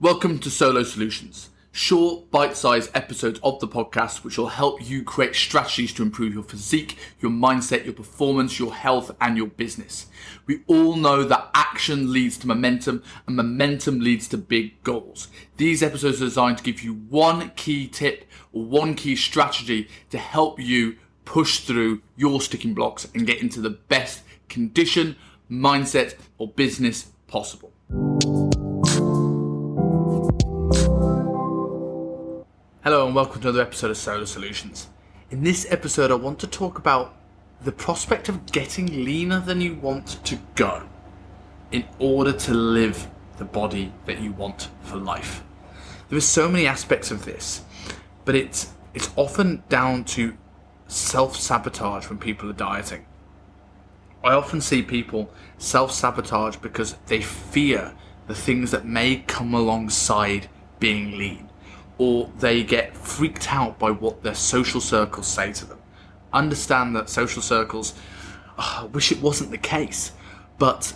Welcome to Solo Solutions, short, bite-sized episodes of the podcast which will help you create strategies to improve your physique, your mindset, your performance, your health, and your business. We all know that action leads to momentum, and momentum leads to big goals. These episodes are designed to give you one key tip or one key strategy to help you push through your sticking blocks and get into the best condition, mindset, or business possible. Hello and welcome to another episode of Solo Solutions. In this episode I want to talk about the prospect of getting leaner than you want to go in order to live the body that you want for life. There are so many aspects of this, but it's often down to self-sabotage when people are dieting. I often see people self-sabotage because they fear the things that may come alongside being lean, or they get freaked out by what their social circles say to them. Understand that social circles, I wish it wasn't the case, but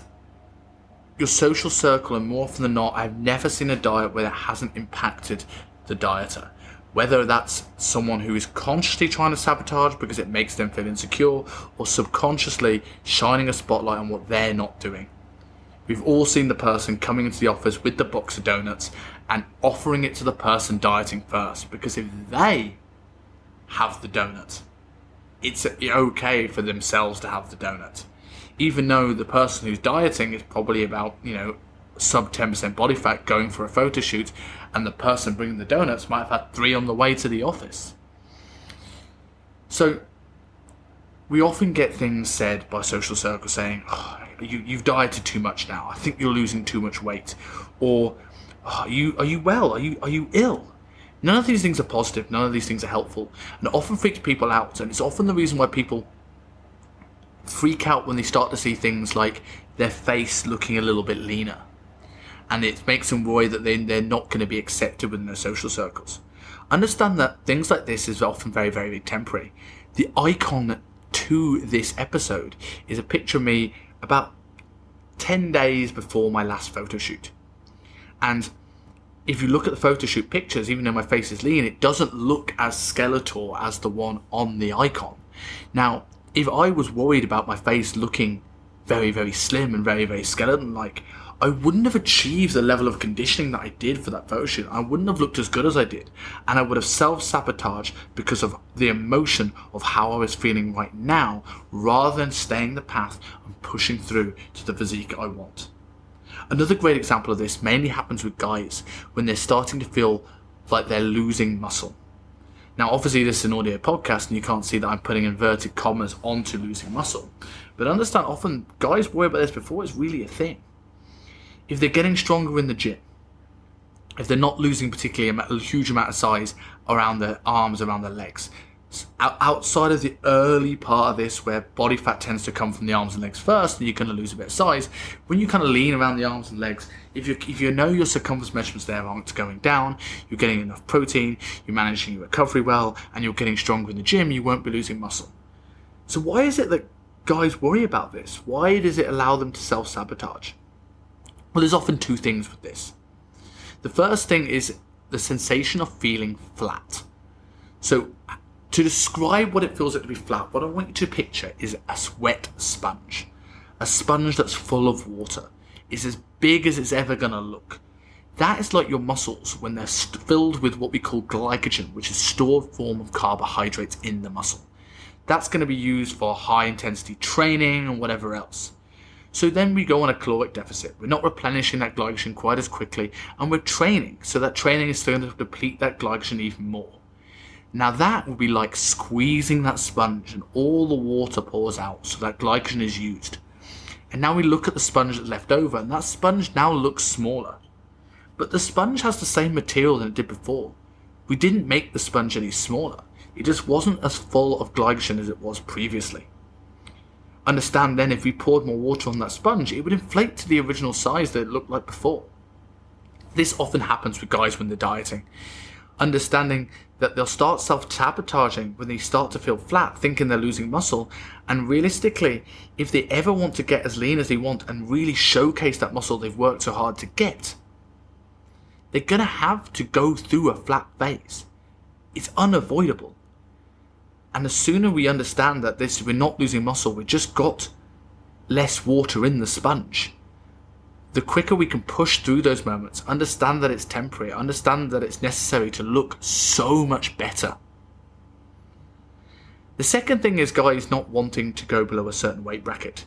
your social circle, and more often than not, I've never seen a diet where it hasn't impacted the dieter. Whether that's someone who is consciously trying to sabotage because it makes them feel insecure, or subconsciously shining a spotlight on what they're not doing. We've all seen the person coming into the office with the box of donuts and offering it to the person dieting first, because if they have the donut, it's okay for themselves to have the donut. Even though the person who's dieting is probably about, sub 10% body fat going for a photo shoot, and the person bringing the donuts might have had 3 on the way to the office. So we often get things said by social circles saying, you've dieted too much now, I think you're losing too much weight, or are you well, are you ill? None of these things are positive, none of these things are helpful, and it often freaks people out, and it's often the reason why people freak out when they start to see things like their face looking a little bit leaner, and it makes them worry that they're not going to be accepted within their social circles. Understand that things like this is often very, very temporary. The icon to this episode is a picture of me about 10 days before my last photo shoot. And if you look at the photo shoot pictures, even though my face is lean, it doesn't look as skeletal as the one on the icon. Now, if I was worried about my face looking very, very slim and very, very skeleton-like, I wouldn't have achieved the level of conditioning that I did for that photo shoot. I wouldn't have looked as good as I did. And I would have self-sabotaged because of the emotion of how I was feeling right now, rather than staying the path and pushing through to the physique I want. Another great example of this mainly happens with guys when they're starting to feel like they're losing muscle. Now, obviously this is an audio podcast and you can't see that I'm putting inverted commas onto losing muscle. But understand, often guys worry about this before it's really a thing. If they're getting stronger in the gym, if they're not losing particularly a huge amount of size around their arms, around their legs, outside of the early part of this where body fat tends to come from the arms and legs first, and you're going to lose a bit of size, when you kind of lean around the arms and legs, if you know your circumference measurements there aren't going down, you're getting enough protein, you're managing your recovery well, and you're getting stronger in the gym, you won't be losing muscle. So why is it that guys worry about this? Why does it allow them to self-sabotage? Well, there's often 2 things with this. The first thing is the sensation of feeling flat. So to describe what it feels like to be flat, what I want you to picture is a wet sponge. A sponge that's full of water. It's as big as it's ever going to look. That is like your muscles when they're filled with what we call glycogen, which is stored form of carbohydrates in the muscle. That's going to be used for high intensity training and whatever else. So then we go on a caloric deficit. We're not replenishing that glycogen quite as quickly, and we're training. So that training is going to deplete that glycogen even more. Now that would be like squeezing that sponge and all the water pours out, so that glycogen is used. And now we look at the sponge that's left over, and that sponge now looks smaller. But the sponge has the same material than it did before. We didn't make the sponge any smaller. It just wasn't as full of glycogen as it was previously. Understand then, if we poured more water on that sponge, it would inflate to the original size that it looked like before. This often happens with guys when they're dieting. Understanding that they'll start self-sabotaging when they start to feel flat, thinking they're losing muscle, and realistically, if they ever want to get as lean as they want and really showcase that muscle they've worked so hard to get, they're going to have to go through a flat phase. It's unavoidable. And the sooner we understand that we're not losing muscle, we've just got less water in the sponge, the quicker we can push through those moments, understand that it's temporary, understand that it's necessary to look so much better. The second thing is guys not wanting to go below a certain weight bracket.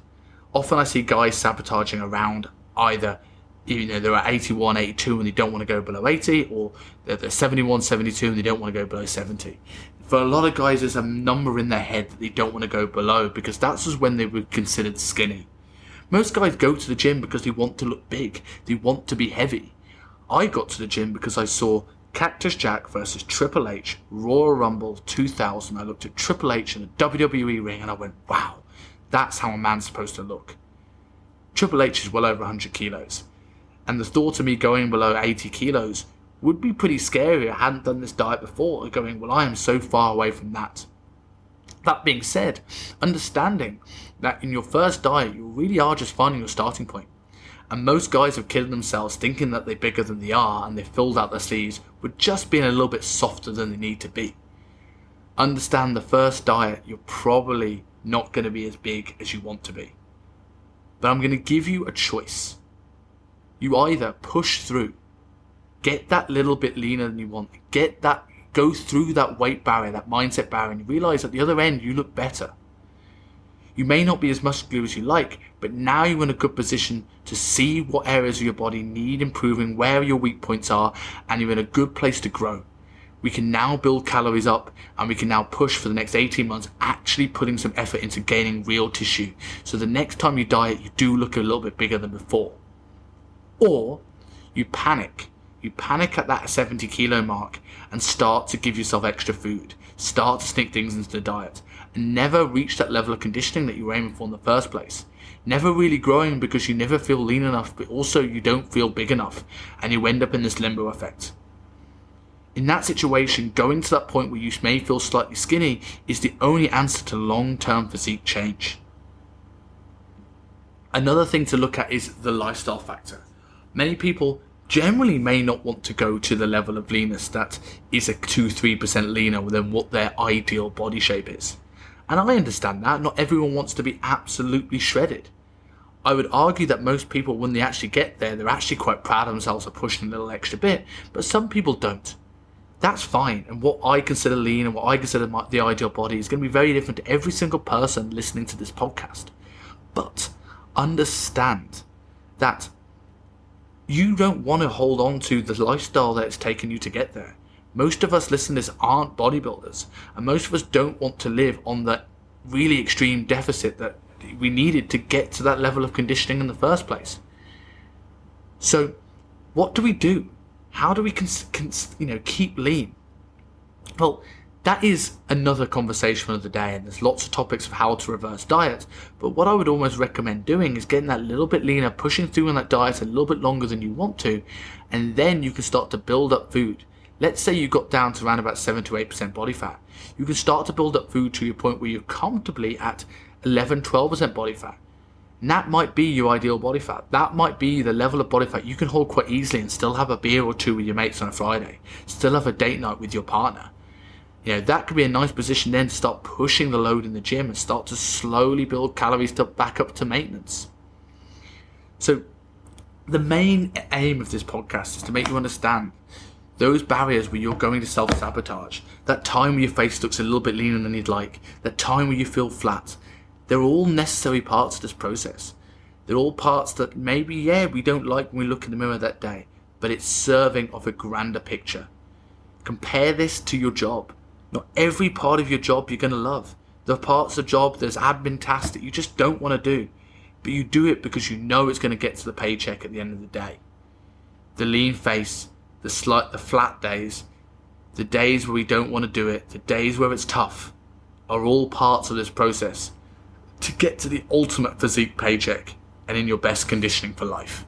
Often I see guys sabotaging around either, they're at 81, 82 and they don't want to go below 80, or they're 71, 72 and they don't want to go below 70. For a lot of guys, there's a number in their head that they don't want to go below because that's just when they were considered skinny. Most guys go to the gym because they want to look big, they want to be heavy. I got to the gym because I saw Cactus Jack versus Triple H, Royal Rumble 2000. I looked at Triple H in a WWE ring and I went, wow, that's how a man's supposed to look. Triple H is well over 100 kilos. And the thought of me going below 80 kilos would be pretty scary. I hadn't done this diet before, going, well, I am so far away from that. That being said, understanding that in your first diet, you really are just finding your starting point. And most guys have killed themselves thinking that they're bigger than they are and they've filled out their sleeves with just being a little bit softer than they need to be. Understand the first diet, you're probably not going to be as big as you want to be. But I'm going to give you a choice. You either push through, get that little bit leaner than you want, go through that weight barrier, that mindset barrier, and you realise at the other end you look better. You may not be as muscular as you like, but now you're in a good position to see what areas of your body need improving, where your weak points are, and you're in a good place to grow. We can now build calories up, and we can now push for the next 18 months, actually putting some effort into gaining real tissue. So the next time you diet, you do look a little bit bigger than before. Or you panic. You panic at that 70 kilo mark and start to give yourself extra food. Start to sneak things into the diet and never reach that level of conditioning that you were aiming for in the first place. Never really growing because you never feel lean enough, but also you don't feel big enough, and you end up in this limbo effect. In that situation, going to that point where you may feel slightly skinny is the only answer to long-term physique change. Another thing to look at is the lifestyle factor. Many people generally may not want to go to the level of leanness that is a 2-3% leaner than what their ideal body shape is. And I understand that. Not everyone wants to be absolutely shredded. I would argue that most people, when they actually get there, they're actually quite proud of themselves for pushing a little extra bit, but some people don't. That's fine, and what I consider lean and what I consider the ideal body is going to be very different to every single person listening to this podcast. But understand that you don't want to hold on to the lifestyle that it's taken you to get there. Most of us listeners aren't bodybuilders, and most of us don't want to live on the really extreme deficit that we needed to get to that level of conditioning in the first place. So what do we do? How do we keep lean? Well, that is another conversation of the day, and there's lots of topics of how to reverse diet, but what I would almost recommend doing is getting that little bit leaner, pushing through on that diet a little bit longer than you want to, and then you can start to build up food. Let's say you got down to around about 7 to 8% body fat. You can start to build up food to your point where you're comfortably at 11-12% body fat. And that might be your ideal body fat. That might be the level of body fat you can hold quite easily and still have a beer or two with your mates on a Friday. Still have a date night with your partner. That could be a nice position then to start pushing the load in the gym and start to slowly build calories to back up to maintenance. So the main aim of this podcast is to make you understand those barriers where you're going to self-sabotage, that time where your face looks a little bit leaner than you'd like, that time where you feel flat. They're all necessary parts of this process. They're all parts that maybe, we don't like when we look in the mirror that day, but it's serving of a grander picture. Compare this to your job. Not every part of your job you're going to love. There are parts of the job, there's admin tasks that you just don't want to do, but you do it because you know it's going to get to the paycheck at the end of the day. The lean face, the flat days, the days where we don't want to do it, the days where it's tough, are all parts of this process to get to the ultimate physique paycheck and in your best conditioning for life.